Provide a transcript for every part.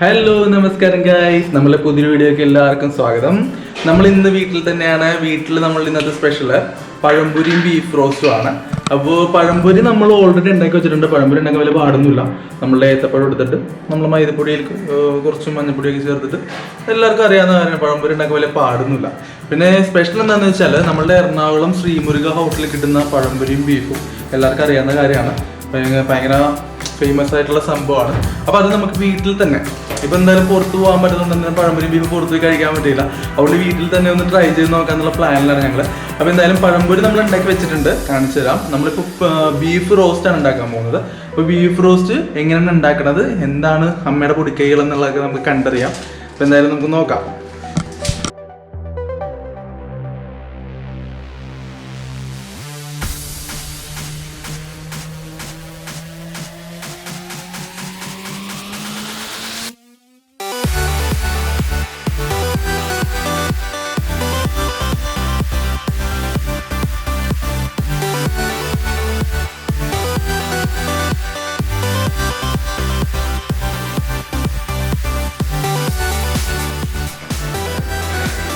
Hello നമസ്കാരം guys, നമ്മളെ പുതിയൊരു വീഡിയോക്ക് എല്ലാവർക്കും സ്വാഗതം. നമ്മൾ ഇന്ന് വീട്ടിൽ തന്നെയാണ്. നമ്മൾ ഇന്നത്തെ സ്പെഷ്യൽ പഴംപൊരിയും ബീഫ് റോസ്റ്റും ആണ്. അപ്പോൾ പഴംപൊരി നമ്മൾ ഓൾറെഡി ഉണ്ടാക്കി വെച്ചിട്ടുണ്ട്. പഴംപൊരി ഉണ്ടാക്കാൻ വലിയ പാടൊന്നുമില്ല. നമ്മളുടെ ഏത്തപ്പഴം എടുത്തിട്ട് നമ്മൾ മൈദപ്പൊടിയിൽ കുറച്ച് മഞ്ഞപ്പൊടിയൊക്കെ ചേർത്തിട്ട് എല്ലാവർക്കും അറിയാവുന്ന കാര്യമാണ്. പഴംപൊരി ഉണ്ടാക്കാൻ വലിയ പാടൊന്നുമില്ല. പിന്നെ സ്പെഷ്യൽ എന്താണെന്ന് വെച്ചാൽ നമ്മളുടെ എറണാകുളം ശ്രീമുരുക ഹോട്ടലിൽ കിട്ടുന്ന പഴംപൊരിയും ബീഫും എല്ലാവർക്കും അറിയാവുന്ന കാര്യമാണ്. ഭയങ്കര ഫേമസ് ആയിട്ടുള്ള സംഭവമാണ്. അപ്പോൾ അത് നമുക്ക് വീട്ടിൽ തന്നെ, ഇപ്പം എന്തായാലും പുറത്ത് പോകാൻ പറ്റുന്നുണ്ടെങ്കിൽ പഴംപൊരി ബീഫ് പുറത്ത് പോയി കഴിക്കാൻ പറ്റില്ല. അതുകൊണ്ട് വീട്ടിൽ തന്നെ ഒന്ന് ട്രൈ ചെയ്ത് നോക്കാന്നുള്ള പ്ലാനിലാണ് ഞങ്ങൾ. അപ്പോൾ എന്തായാലും പഴംപൊരി നമ്മൾ ഉണ്ടാക്കി വെച്ചിട്ടുണ്ട്, കാണിച്ചു തരാം. നമ്മളിപ്പോൾ ബീഫ് റോസ്റ്റാണ് ഉണ്ടാക്കാൻ പോകുന്നത്. അപ്പോൾ ബീഫ് റോസ്റ്റ് എങ്ങനെയാണ് ഉണ്ടാക്കുന്നത്, എന്താണ് അമ്മയുടെ പൊടിക്കൈകൾ എന്നുള്ളതൊക്കെ നമുക്ക് കണ്ടറിയാം. അപ്പോൾ എന്തായാലും നമുക്ക് നോക്കാം.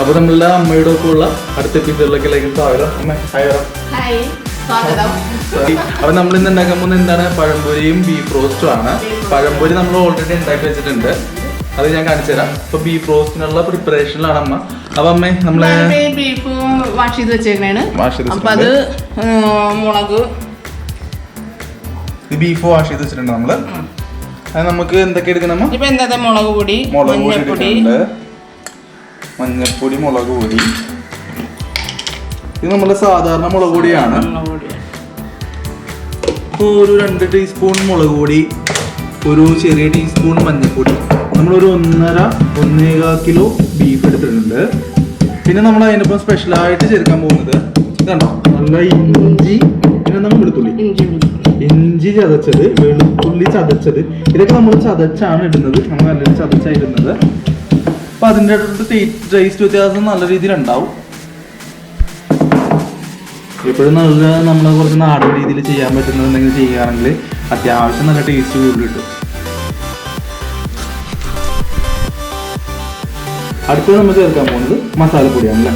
അപ്പോൾ നമ്മളുടെ അമ്മയുടെ ഒക്കെ ഉള്ള അടുത്ത എപ്പിസോഡിലേക്ക് സ്വാഗതം. അപ്പൊ നമ്മൾ ഇന്ന് ഉണ്ടാക്കാൻ പോകുന്നത് എന്താണ്, പഴംപൊരിയും ബീഫ് റോസ്റ്റും ആണ്. പഴംപൊരി നമ്മൾ ഓൾറെഡി ഉണ്ടാക്കി വെച്ചിട്ടുണ്ട്, അത് ഞാൻ കാണിച്ചു തരാം. അപ്പൊ ബീഫ് റോസ്റ്റിനുള്ള പ്രിപ്പറേഷനിലാണ് അമ്മ. അപ്പൊ അമ്മ നമ്മളെ ബീഫ് വാഷ് ചെയ്ത് വെച്ചേക്കാണ്. അപ്പൊ അത് മുളക്, ബീഫ് വാഷ് ചെയ്ത് വെച്ചിട്ടുണ്ട് നമ്മള്. അത് നമുക്ക് എന്തൊക്കെ എടുക്കണം? ഇപ്പൊ എന്താ, മുളക് പൊടി, മഞ്ഞപ്പൊടി, മുളക് പൊടി. ഇത് നമ്മുടെ സാധാരണ മുളക് പൊടിയാണ്. ഒരു 2 ടീസ്പൂൺ മുളക് പൊടി, ഒരു ചെറിയ ടീസ്പൂൺ മഞ്ഞപ്പൊടി. നമ്മളൊരു 1.5 കിലോ ബീഫ് എടുത്തിട്ടുണ്ട്. പിന്നെ നമ്മൾ അതിനൊപ്പം സ്പെഷ്യലായിട്ട് ചേർക്കാൻ പോകുന്നത് ഇതാണോ, നല്ല ഇഞ്ചി, പിന്നെ നമ്മൾ ഇഞ്ചി ചതച്ചത്, വെളുത്തുള്ളി ചതച്ചത്. ഇതൊക്കെ നമ്മൾ ചതച്ചാണ് ഇടുന്നത്. നമ്മൾ നല്ലൊരു ചതച്ചാണ് ഇടുന്നത്. അപ്പൊ അതിൻ്റെ അടുത്ത് ടേസ്റ്റ് വ്യത്യാസം നല്ല രീതിയിൽ ഉണ്ടാവും. എപ്പോഴും നല്ല നമ്മൾ കുറച്ച് നാടൻ രീതിയിൽ ചെയ്യാൻ പറ്റുന്നത് എന്തെങ്കിലും ചെയ്യുകയാണെങ്കിൽ അത്യാവശ്യം നല്ല ടേസ്റ്റ് കൂടുതൽ കിട്ടും. അടുത്തത് നമ്മൾ ചേർക്കാൻ പോകുന്നത് മസാലപ്പൊടിയാണല്ലേ.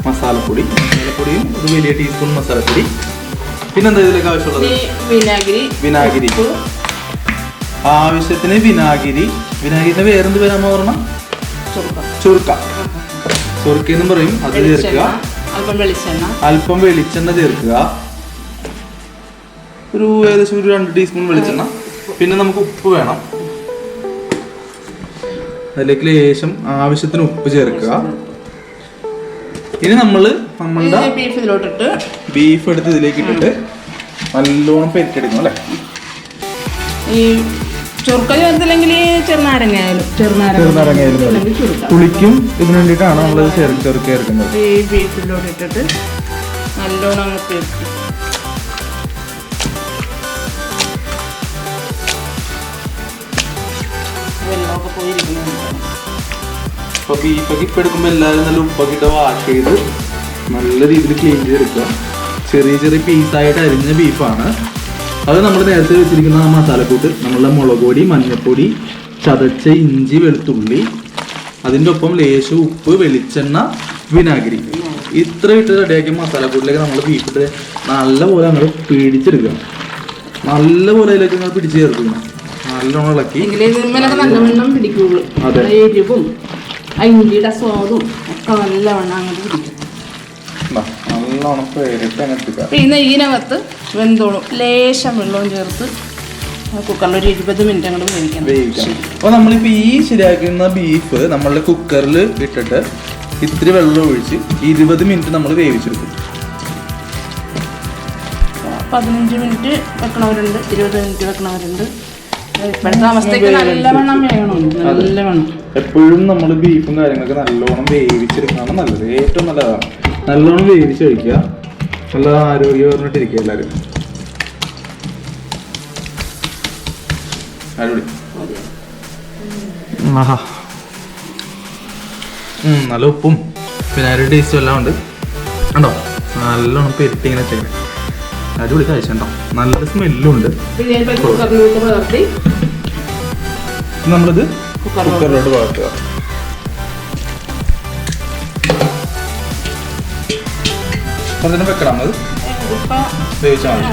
മസാലപ്പൊടിയും ഒരു വലിയ ടീസ്പൂൺ മസാലപ്പൊടി. പിന്നെന്താ ഇതിലേക്ക് ആവശ്യമുള്ളത്? വിനാഗിരി, ആവശ്യത്തിന് വിനാഗിരി. വിനാഗിരിന്റെ വേറെന്ത് പേരാമ പറഞ്ഞ? ചൊറുക്ക എന്നും പറയും. അത് ചേർക്കുക. അല്പം വെളിച്ചെണ്ണ ചേർക്കുക, ഏകദേശം ഒരു 2 ടീസ്പൂൺ വെളിച്ചെണ്ണ. പിന്നെ നമുക്ക് ഉപ്പ് വേണം. അതിലേക്ക് ലേശം ആവശ്യത്തിന് ഉപ്പ് ചേർക്കുക. ഇനി നമ്മളുടെ ബീഫ് എടുത്ത് ഇതിലേക്ക് ഇട്ടിട്ട് നല്ലോണം പെരട്ടെടുക്കണം അല്ലേ. ഈ ചൊറുക്ക ചേർത്തില്ലെങ്കിൽ ചെറുനാരങ്ങയായാലും പുളിക്കും ഇതിനു വേണ്ടിയിട്ടാണ് നമ്മളത് ചൊറുക്ക ചേർക്കുന്നത്. ഈ ബീഫിലോട്ട് ഇട്ടിട്ട് നല്ലോണം അങ്ങ് പെരട്ടി. വെള്ളമൊക്കെ പോയിരിക്കുന്നതാണ്. അപ്പൊ ബീഫൊക്കെ ഇപ്പം എടുക്കുമ്പോൾ എല്ലാവരും നല്ല ഉപ്പൊക്കെ ഇട്ട് വാഷ് ചെയ്ത് നല്ല രീതിയിൽ ക്ലീൻ ചെയ്തെടുക്കുക. ചെറിയ ചെറിയ പീസായിട്ട് അരിഞ്ഞ ബീഫാണ്. അത് നമ്മൾ നേരത്തെ വെച്ചിരിക്കുന്ന മസാലക്കൂട്ട്, നമ്മളുടെ മുളക് പൊടി, മഞ്ഞൾപ്പൊടി, ചതച്ച ഇഞ്ചി, വെളുത്തുള്ളി, അതിൻ്റെ ഒപ്പം ലേശം ഉപ്പ്, വെളിച്ചെണ്ണ, വിനാഗിരി, ഇത്ര ഇട്ട് റെഡിയാക്കിയ മസാലക്കൂട്ടിലേക്ക് നമ്മൾ ബീഫിട്ട് നല്ലപോലെ അങ്ങോട്ട് പിടിച്ചെടുക്കുക. നല്ലപോലെ അതിലേക്ക് നിങ്ങൾ പിടിച്ച് ചേർക്കുക. നല്ലോണം ഇളക്കി. നല്ലവണ്ണം പിടിക്കുള്ളൂ. അതെ, എരിവും ഇഞ്ചിയുടെ സ്വാദും ഒക്കെ നല്ലവണ്ണം അങ്ങോട്ട് പിടിക്കും. നല്ലോണം പിന്നെ ഇതിനകത്ത് വെന്തോളും. ലേശം വെള്ളവും ചേർത്ത് കുക്കറിൽ ഒരു 20 മിനിറ്റ് അങ്ങോട്ട് വേവിക്കണം. അപ്പോൾ നമ്മളിപ്പോൾ ഈ ശരിയാക്കുന്ന ബീഫ് നമ്മളുടെ കുക്കറിൽ ഇട്ടിട്ട് ഇത്തിരി വെള്ളം ഒഴിച്ച് 20 മിനിറ്റ് നമ്മൾ വേവിച്ചെടുക്കും. 15 മിനിറ്റ് വെക്കണവരുണ്ട്, 20 മിനിറ്റ് വെക്കണവരുണ്ട്. ഇപ്പോഴത്തെ അവസ്ഥയ്ക്ക് നല്ലവണ്ണം വേണം. നല്ലവണ്ണം എപ്പോഴും നമ്മൾ ബീഫും കാര്യങ്ങളൊക്കെ നല്ലോണം വേവിച്ചെടുക്കുകയാണ് നല്ലത്. ഏറ്റവും നല്ലതാണ് നല്ലോണം വേവിച്ച് കഴിക്കുക. നല്ല ആരോഗ്യപരമായിട്ടിരിക്കുക എല്ലാവരും. അടിപൊളി. നല്ല ഉപ്പും പിന്നെ ടേസ്റ്റും എല്ലാം ഉണ്ട്. കണ്ടോ, നല്ലോണം പെരുട്ടി ഇങ്ങനെ ചെയ്യണേ. അടിപൊളി കഴിച്ചോ, നല്ല സ്മെല്ലും ഉണ്ട്. നമ്മളിത് കുക്കറിലോട്ട് വളർത്തുക. അതിന് വെക്കണം, അത് വേവിച്ചാൽ മതി.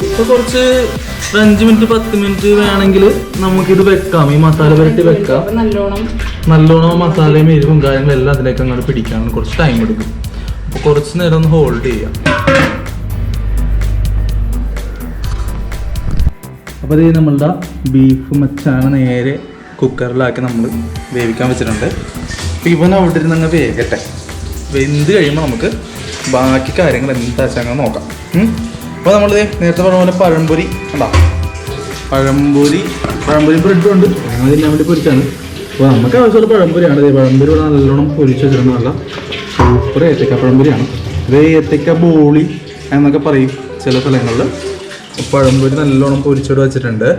ഇപ്പൊ കുറച്ച് 5 മിനിറ്റ് 10 മിനിറ്റ് വേണമെങ്കിൽ നമുക്കിത് വെക്കാം. ഈ മസാല പുരട്ടി വെക്കാം. നല്ലോണം മസാലയും എരിവും കാര്യങ്ങളും എല്ലാം അതിലേക്ക് അങ്ങോട്ട് പിടിക്കാൻ കുറച്ച് ടൈം എടുക്കും. അപ്പൊ കുറച്ച് നേരം ഒന്ന് ഹോൾഡ് ചെയ്യാം. അപ്പോൾ ഇത് നമ്മളുടെ ബീഫ് മച്ചാന നേരെ കുക്കറിലാക്കി നമ്മൾ വേവിക്കാൻ വെച്ചിട്ടുണ്ട്. അപ്പോൾ ഇവൻ അവിടെ ഇരുന്ന് അങ്ങ് വേഗട്ടെ. വെന്ത് കഴിയുമ്പോൾ നമുക്ക് ബാക്കി കാര്യങ്ങൾ എന്താ വെച്ചാൽ അങ്ങനെ നോക്കാം. അപ്പോൾ നമ്മൾ നേരത്തെ പറഞ്ഞ പോലെ പഴംപൊരി ഉണ്ടാവും. പഴംപൊരി ബ്രെഡും ഉണ്ട്. അതിനെല്ലാം വേണ്ടി പൊരിച്ചാണ്. അപ്പോൾ നമുക്ക് ആവശ്യമുള്ള പഴംപൊരിയാണ്. പഴംപൊരി ഇവിടെ നല്ലോണം പൊരിച്ച് വെച്ചിട്ടുണ്ട്. നല്ല സൂപ്പർ ഏത്തക്ക പഴംപൊരിയാണ്. ഇത് ഏത്തക്ക ബോളി എന്നൊക്കെ പറയും ചില സ്ഥലങ്ങളിൽ. പഴംപൊരി നല്ലോണം പൊരിച്ചിട്ട് വെച്ചിട്ടുണ്ട്.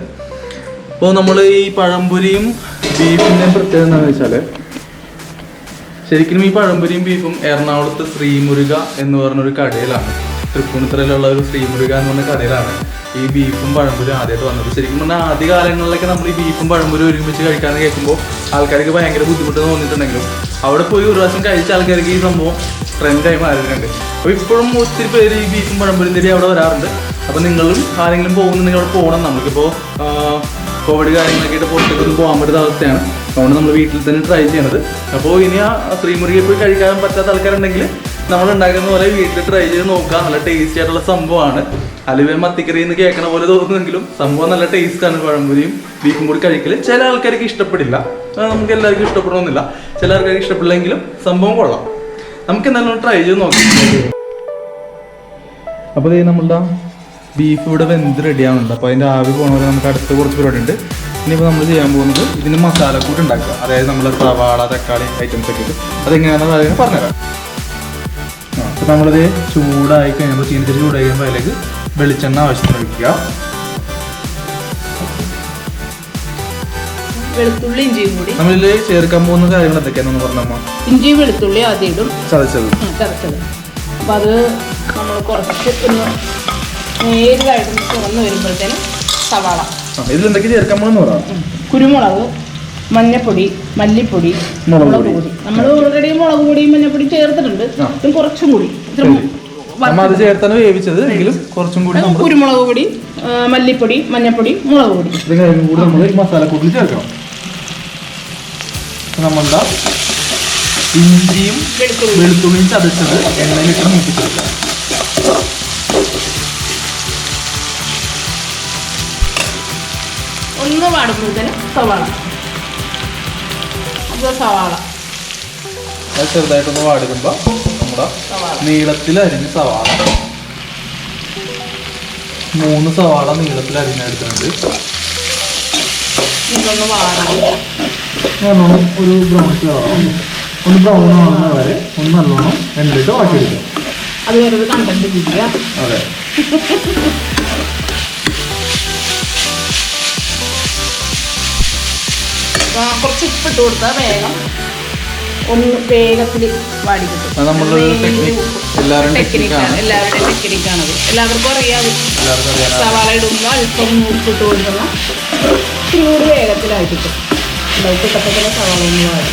അപ്പോൾ നമ്മൾ ഈ പഴംപൊരിയും ബീഫിൻ്റെയും പ്രത്യേകത എന്താണെന്ന് വെച്ചാൽ, ശരിക്കും ഈ പഴംപൊരിയും ബീഫും എറണാകുളത്ത് ശ്രീമുരുക എന്ന് പറഞ്ഞൊരു കടയിലാണ്, തൃപ്പൂണിത്തുറയിലുള്ള ഒരു ശ്രീമുരുക എന്ന് പറഞ്ഞ കടയിലാണ് ഈ ബീഫും പഴംപൊരിയും ആദ്യമായിട്ട് വന്നത്. ശരിക്കും പറഞ്ഞാൽ ആദ്യ കാലങ്ങളിലൊക്കെ നമ്മൾ ഈ ബീഫും പഴംപൊരിയും ഒരുമിച്ച് കഴിക്കാമെന്ന് കേൾക്കുമ്പോൾ ആൾക്കാർക്ക് ഭയങ്കര ബുദ്ധിമുട്ട് തോന്നിയിട്ടുണ്ടെങ്കിലും അവിടെ പോയി ഒരു പ്രാവശ്യം കഴിച്ച ആൾക്കാർക്ക് ഈ സംഭവം ട്രെൻഡായി മാറിയിട്ടുണ്ട്. അപ്പോൾ ഇപ്പോഴും ഒത്തിരി പേര് ഈ ബീഫും പഴംപൊരിയും തേടി അവിടെ വരാറുണ്ട്. അപ്പോൾ നിങ്ങളും ആരെങ്കിലും പോകുന്നുണ്ടെങ്കിൽ അവിടെ പോകണം. നമുക്കിപ്പോൾ കോവിഡ് കാര്യങ്ങളൊക്കെ ആയിട്ട് പുറത്തേക്കൊന്നും പോകാൻ പറ്റുന്ന അവസ്ഥയാണ്. അതുകൊണ്ട് നമ്മൾ വീട്ടിൽ തന്നെ ട്രൈ ചെയ്യണത്. അപ്പോൾ ഇനി ആ ശ്രീമുരുകയിൽ പോയി കഴിക്കാൻ പറ്റാത്ത ആൾക്കാരുണ്ടെങ്കിൽ നമ്മൾ ഉണ്ടാക്കുന്ന പോലെ വീട്ടിൽ ട്രൈ ചെയ്ത് നോക്കുക. നല്ല ടേസ്റ്റി ആയിട്ടുള്ള സംഭവമാണ്. അലുവ മത്തിക്കറി എന്ന് കേൾക്കണ പോലെ തോന്നുമെങ്കിലും സംഭവം നല്ല ടേസ്റ്റാണ്. പഴംപൊരിയും ബീഫും കൂടി കഴിക്കൽ ചില ആൾക്കാർക്ക് ഇഷ്ടപ്പെടില്ല, നമുക്ക് എല്ലാവർക്കും ഇഷ്ടപ്പെടണമെന്നില്ല. ചില ആൾക്കാർക്ക് ഇഷ്ടപ്പെടില്ലെങ്കിലും സംഭവം കൊള്ളാം. നമുക്ക് എന്തായാലും ട്രൈ ചെയ്ത് നോക്കാം. അപ്പോൾ നമ്മളുടെ ബീഫ് ഇവിടെ വെന്ത് റെഡിയാവുന്നുണ്ട്. അപ്പോൾ അതിൻ്റെ ആവി പോകണ പോലെ നമുക്ക് അടുത്ത കുറച്ച് പരിപാടി ഉണ്ട്. ഇനിയിപ്പോൾ നമ്മൾ ചെയ്യാൻ പോകുന്നത് ഇതിന് മസാലക്കൂട്ട് ഉണ്ടാക്കുക. അതായത് നമ്മൾ സവാള തക്കാളി ഐറ്റംസ് ഒക്കെ ഇട്ട് അതെങ്ങനെയാണെന്ന് അതിന് പറഞ്ഞുതരാം. അപ്പോൾ നമ്മളിത് ചൂടായി കഴിയുമ്പോൾ ചീനിച്ചിരി ചൂടായി കഴിയുമ്പോൾ അതിലേക്ക് വെളിച്ചെണ്ണ ആവശ്യത്തിന് ഒഴിക്കുക. വെളുത്തുള്ളി ഇഞ്ചിയും കൂടി നമ്മളിൽ ചേർക്കാൻ പോകുന്ന കാര്യങ്ങൾ എന്തൊക്കെയാണെന്ന് പറഞ്ഞമ്മ? ഇഞ്ചി വെളുത്തുള്ളി ആദ്യം ഇടും, ചതച്ചത്. അപ്പോൾ അത് നമ്മൾ കുറച്ച് ഒന്ന് നേരിതായിട്ട് തുറന്ന് വരുമ്പോഴത്തേനും സവാള. ഇതിലെന്തൊക്കെ ചേർക്കാൻ പോകുന്ന പറയാം? കുരുമുളക്, മഞ്ഞപ്പൊടി, മല്ലിപ്പൊടി, മുളക് പൊടി. നമ്മൾ ഓൾറെഡി മുളക് പൊടിയും മഞ്ഞപ്പൊടിയും ചേർത്തിട്ടുണ്ട്. കുറച്ചും കൂടി അത് ചേർത്താണ് വേവിച്ചത് എങ്കിലും കുറച്ചും കൂടി കുരുമുളക് പൊടി, മല്ലിപ്പൊടി, മഞ്ഞപ്പൊടി, മുളക് പൊടി കൂടി നമ്മൾ മസാലക്കൂട്ടിൽ ചേർക്കണം. നമ്മളുടെ ഇഞ്ചിയും വെളുത്തുള്ളിയും ചതച്ചത് എണ്ണയിലിട്ട് മൂപ്പിച്ചെടുക്കാം. ഒന്ന് വാടുമ്പോഴത്തേനും സവാള. അത് ചെറുതായിട്ടൊന്ന് വാടുമ്പോൾ നമ്മുടെ നീളത്തിൽ അരിഞ്ഞ സവാള, 3 സവാള നീളത്തിൽ അരിഞ്ഞെടുക്കുന്നുണ്ട്. ഇതൊന്ന് വാടാം. ഒരു ബ്രൗൺ ഒന്ന് ബ്രൗൺ ആവുന്ന വരെ ഒന്ന് നല്ലോണം എണ്ണയിട്ട് വാട്ടിയെടുക്കുക. അത് വേറെ കണ്ടന്റ് കിട്ടുക. അതെ. കുറച്ച് ഉപ്പിട്ട് കൊടുത്താൽ വേഗം ഒന്ന് വേഗത്തിൽ വാടി കിട്ടും. എല്ലാവരുടെയും ടെക്നിക്കാണത്. എല്ലാവർക്കും അറിയാതെ സവാള ഇടുമ്പോൾ അല്പം ഉപ്പിട്ട് കൊടുക്കണം. ഇത്തിരി കൂടി വേഗത്തിലായി കിട്ടും. ഉപ്പിട്ടപ്പോൾ സവാള ഒന്ന് വാടി.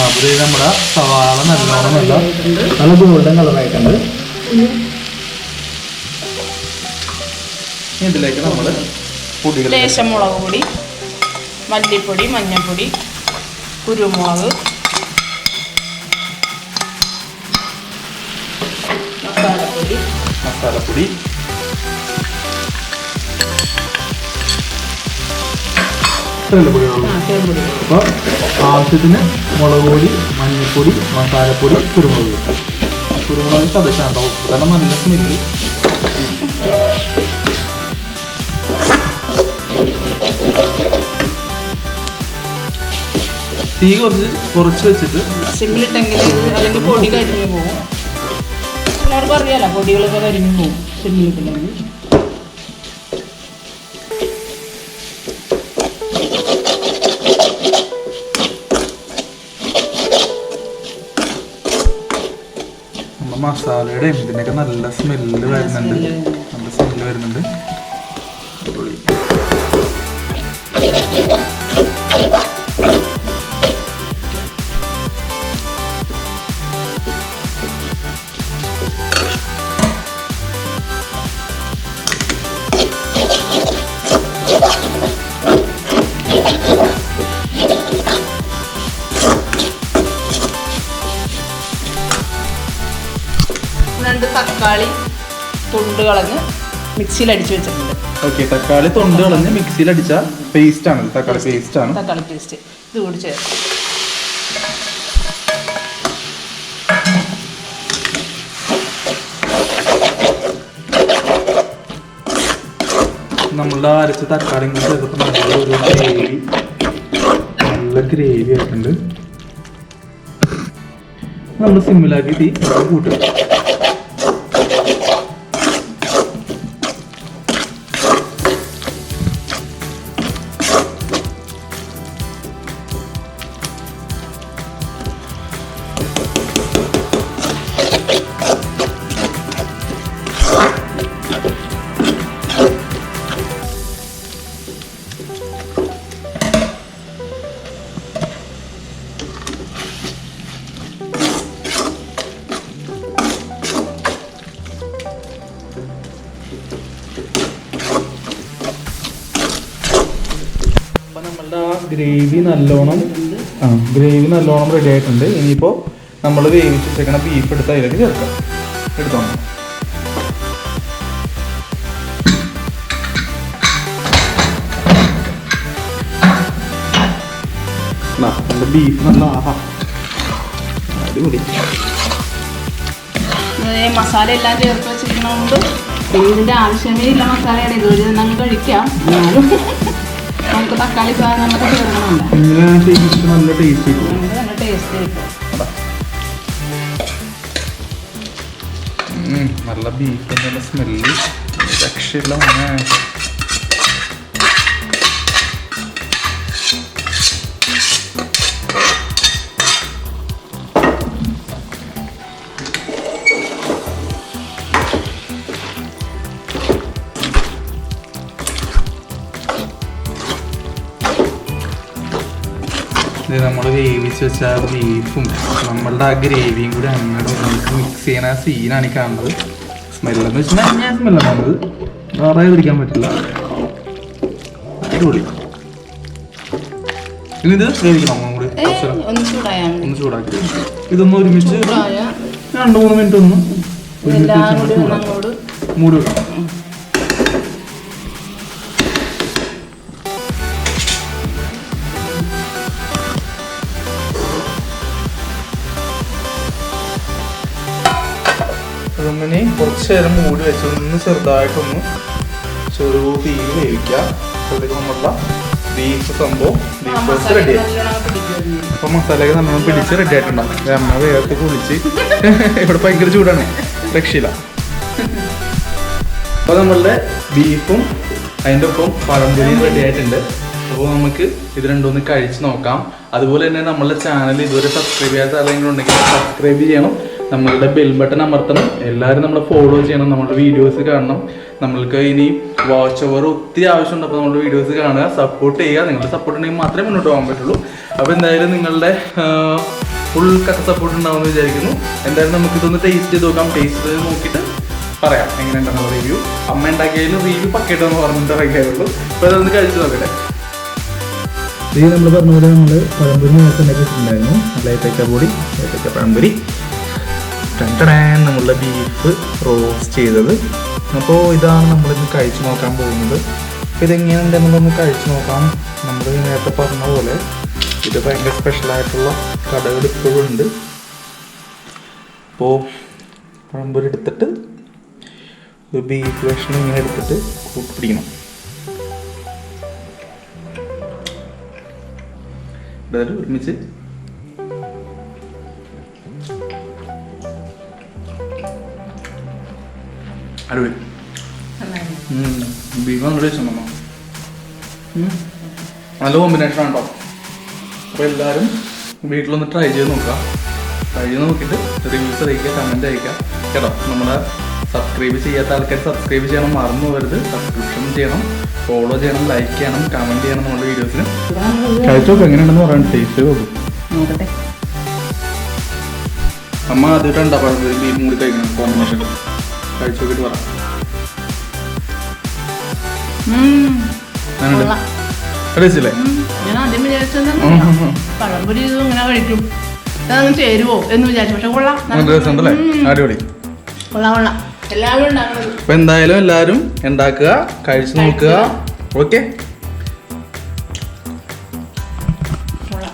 അപ്പോൾ നമ്മുടെ സവാള നല്ലോണം നല്ല ഗോൾഡൻ കളറായിട്ടുണ്ട്. ഇതിലേക്ക് നമ്മൾ പൊടികൾ, ലേശം മുളക് പൊടി, മല്ലിപ്പൊടി, മഞ്ഞൾപ്പൊടി, കുരുമുളക്, മസാലപ്പൊടി, ഇത്രയല്ലേ പൊടിയുള്ളൂ. അപ്പോൾ ആവശ്യത്തിന് മുളക് പൊടി, മഞ്ഞൾപ്പൊടി, മസാലപ്പൊടി, കുരുമുളക് ചതച്ചാണ്ടോ കാരണം നല്ല സ്മെല്ല്. തീ കുറച്ച് വെച്ചിട്ട് സിമ്മിലിട്ടെങ്കിൽ അല്ലെങ്കിൽ പൊടി കരിഞ്ഞു പോകും. എല്ലാവർക്കും അറിയാലോ പൊടികളൊക്കെ കരിഞ്ഞു പോകും സിമ്മിലിട്ടുണ്ടെങ്കിൽ. മസാലയുടെ ഇതിനൊക്കെ നല്ല സ്മെല്ല് വരുന്നുണ്ട്. നല്ല സ്മെല്ല് വരുന്നുണ്ട്. തക്കാളി തൊണ്ട് കളഞ്ഞ് മിക്സിയിൽ അടിച്ച് വെച്ചിട്ടുണ്ട്. ഓക്കെ, തക്കാളി തൊണ്ട് കളഞ്ഞ് മിക്സിയിൽ അടിച്ച പേസ്റ്റ് ആണ്. തക്കാളി പേസ്റ്റ് ആണ്. തക്കാളി പേസ്റ്റ് ഇത് കൂടി ചേർക്കും. നമ്മളുടെ അരച്ച തക്കാളി ചേർത്തപ്പോൾ നല്ല ഗ്രേവി ആയിട്ടുണ്ട്. നമ്മൾ സിമ്മിലാക്കി തീ കൂട്ടുക. ഗ്രേവി നല്ലോണം റെഡി ആയിട്ടുണ്ട്. ഇനിയിപ്പോൾ നമ്മൾ വേവിച്ച് വെച്ചേക്കണ ബീഫ് എടുത്ത് അതിലേക്ക് ചേർക്കാം. എടുത്തോണം. നമ്മുടെ ബീഫ് നല്ല അടിപൊളി. മസാല എല്ലാം ചേർത്ത് വെച്ചിരിക്കണോണ്ട് ഇതിൻ്റെ ആവശ്യമേ ഇല്ല. മസാലയാണ് ഇതുവരെ നമുക്ക് കഴിക്കാം. എന്നാലും നമുക്ക് തക്കാളി സാധനങ്ങളൊക്കെ ചേർക്കണമല്ലോ. നല്ല ടേസ്റ്റ് നല്ല ടേസ്റ്റ് കിട്ടും. നല്ല ബീഫിൻ്റെ സ്മെല്ല് രക്ഷയില്ല. നമ്മൾ വേവിച്ച് വെച്ച ബീഫും നമ്മളുടെ ആ ഗ്രേവിയും കൂടി അങ്ങോട്ട് മിക്സ് ചെയ്യണ സീനാണ് ഈ കാണുന്നത്. സ്മെല്ലെന്ന് വെച്ചാൽ ഞാൻ സ്മെല്ലാണ് വന്നത്. വേറെ പിടിക്കാൻ പറ്റില്ല. അടിപൊളി. ഇനി ഇത് വേവിക്കണം. ഒന്ന് ചൂടാക്കി ഇതൊന്ന് ഒരുമിച്ച് 2-3 മിനിറ്റ് ഒന്ന് മൂടി വെക്കാം. അതൊന്നിനെ കുറച്ച് നേരം മൂടി വെച്ച് ഒന്ന് ചെറുതായിട്ടൊന്ന് ചെറു തീയിൽ വേവിക്കുക. അപ്പോഴത്തേക്ക് നമ്മളുടെ ബീഫ് സംഭവം ബീഫ് റോസ്റ്റ് റെഡിയായി. അപ്പം മസാലയൊക്കെ നല്ലോണം പിടിച്ച് റെഡി ആയിട്ടുണ്ടാവും. അമ്മ വേഗത്തിൽ കുളിച്ച് ഇവിടെ ഭയങ്കര ചൂടാണ്, രക്ഷയില്ല. അപ്പോൾ നമ്മളുടെ ബീഫും അതിൻ്റെ ഒപ്പം പഴംപൊരിയും റെഡി ആയിട്ടുണ്ട്. അപ്പോൾ നമുക്ക് ഇത് രണ്ടൊന്ന് കഴിച്ച് നോക്കാം. അതുപോലെ തന്നെ നമ്മളുടെ ചാനൽ ഇതുവരെ സബ്സ്ക്രൈബ് ചെയ്യാത്ത ആരെങ്കിലും ഉണ്ടെങ്കിൽ സബ്സ്ക്രൈബ് ചെയ്യണം. നമ്മളുടെ ബെൽ ബട്ടൺ അമർത്തണം. എല്ലാവരും നമ്മളെ ഫോളോ ചെയ്യണം. നമ്മുടെ വീഡിയോസ് കാണണം. നമ്മൾക്ക് ഇനി വാച്ച് ഓവർ ഒത്തിരി ആവശ്യമുണ്ട്. അപ്പോൾ നമ്മുടെ വീഡിയോസ് കാണുക, സപ്പോർട്ട് ചെയ്യുക. നിങ്ങളുടെ സപ്പോർട്ട് ഉണ്ടെങ്കിൽ മാത്രമേ മുന്നോട്ട് പോകാൻ പറ്റുള്ളൂ. അപ്പോൾ എന്തായാലും നിങ്ങളുടെ ഫുൾ കട്ട സപ്പോർട്ട് ഉണ്ടാവുമെന്ന് വിചാരിക്കുന്നു. എന്തായാലും നമുക്കിതൊന്ന് ടേസ്റ്റ് ചെയ്ത് നോക്കാം. ടേസ്റ്റ് ചെയ്ത് നോക്കിയിട്ട് പറയാം എങ്ങനെയുണ്ടെന്നുള്ള റിവ്യൂ. അമ്മ ഉണ്ടാക്കിയാലും റിവ്യൂ പക്കയിട്ടെന്ന് പറഞ്ഞിട്ട് ഇറങ്ങിയാലുള്ളൂ. അപ്പോൾ അതൊന്ന് കഴിച്ച് നോക്കട്ടെ. ഇത് നമ്മൾ പറഞ്ഞ പോലെ നമ്മൾ പഴംപൊരി നേരത്തെ ഉണ്ടാക്കിയിട്ടുണ്ടായിരുന്നു. നല്ല ഏത്തക്ക പഴംപൊരി, നമ്മളുടെ ബീഫ് റോസ്റ്റ് ചെയ്തത്. അപ്പോൾ ഇതാണ് നമ്മളിന്ന് കഴിച്ച് നോക്കാൻ പോകുന്നത്. ഇതെങ്ങനെയുണ്ടെന്നുള്ളതൊന്ന് കഴിച്ചു നോക്കാം. നമ്മൾ നേരത്തെ പറഞ്ഞ പോലെ ഇത് ഭയങ്കര സ്പെഷ്യലായിട്ടുള്ള കടകൾ ഇപ്പോഴും ഉണ്ട്. അപ്പോൾ പഴംപൊരി എടുത്തിട്ട് ഒരു ബീഫ് വേഷൻ ഇങ്ങനെ എടുത്തിട്ട് കൂട്ടി പിടിക്കണം. ഒരുമിച്ച് അടിപൊളി. ബീഫ് നല്ല ടേസ്റ്റ് ഉണ്ടോ? നല്ല കോമ്പിനേഷൻ ആണോ? അപ്പോൾ എല്ലാവരും വീട്ടിലൊന്ന് ട്രൈ ചെയ്ത് നോക്കുക. ട്രൈ ചെയ്ത് നോക്കിയിട്ട് റിവ്യൂസ് അറിയിക്കുക, കമൻറ്റ് അയക്കുക കേട്ടോ. നമ്മുടെ സബ്സ്ക്രൈബ് ചെയ്യാത്ത ആൾക്കാർ സബ്സ്ക്രൈബ് ചെയ്യണം, മറന്നു പോകരുത്. സബ്സ്ക്രിപ്ഷൻ ചെയ്യണം, ഫോളോ ചെയ്യണം, ലൈക്ക് ചെയ്യണം, കമൻറ്റ് ചെയ്യണം. നമ്മുടെ വീഡിയോസിന് കഴിച്ചു നോക്കുക എങ്ങനെയുണ്ടെന്ന് പറയാൻ. ടേസ്റ്റ് നോക്കും. അമ്മ ആദ്യമായിട്ടുണ്ടോ പഴംപൊരി ബീഫ് മൂടി കഴിക്കണം കോമ്പിനേഷൻ? കഴിച്ചു നോക്കിയിട്ട് പറയാം. ടേസ്റ്റല്ലേ? ഞാൻ ആദ്യം വിചാരിച്ചത് പഴംപൊരി ഇങ്ങനെ കഴിക്കും ചേരുവോ എന്ന് വിചാരിച്ചു. പക്ഷെ കൊള്ളാം, രസമുണ്ടല്ലേ? അടിപൊളി. കൊള്ളാം കൊള്ളാം. എല്ലാവരും ഉണ്ടാക്കുന്നത്. അപ്പൊ എന്തായാലും എല്ലാവരും ഉണ്ടാക്കുക, കഴിച്ചു നോക്കുക. ഓക്കെ,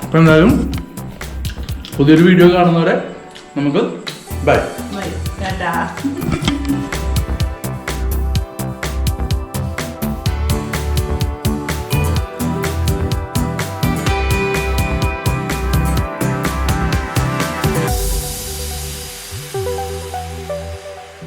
അപ്പൊ എന്തായാലും പുതിയൊരു വീഡിയോ കാണുന്നവരെ നമുക്ക് ബൈ. ടാറ്റാ.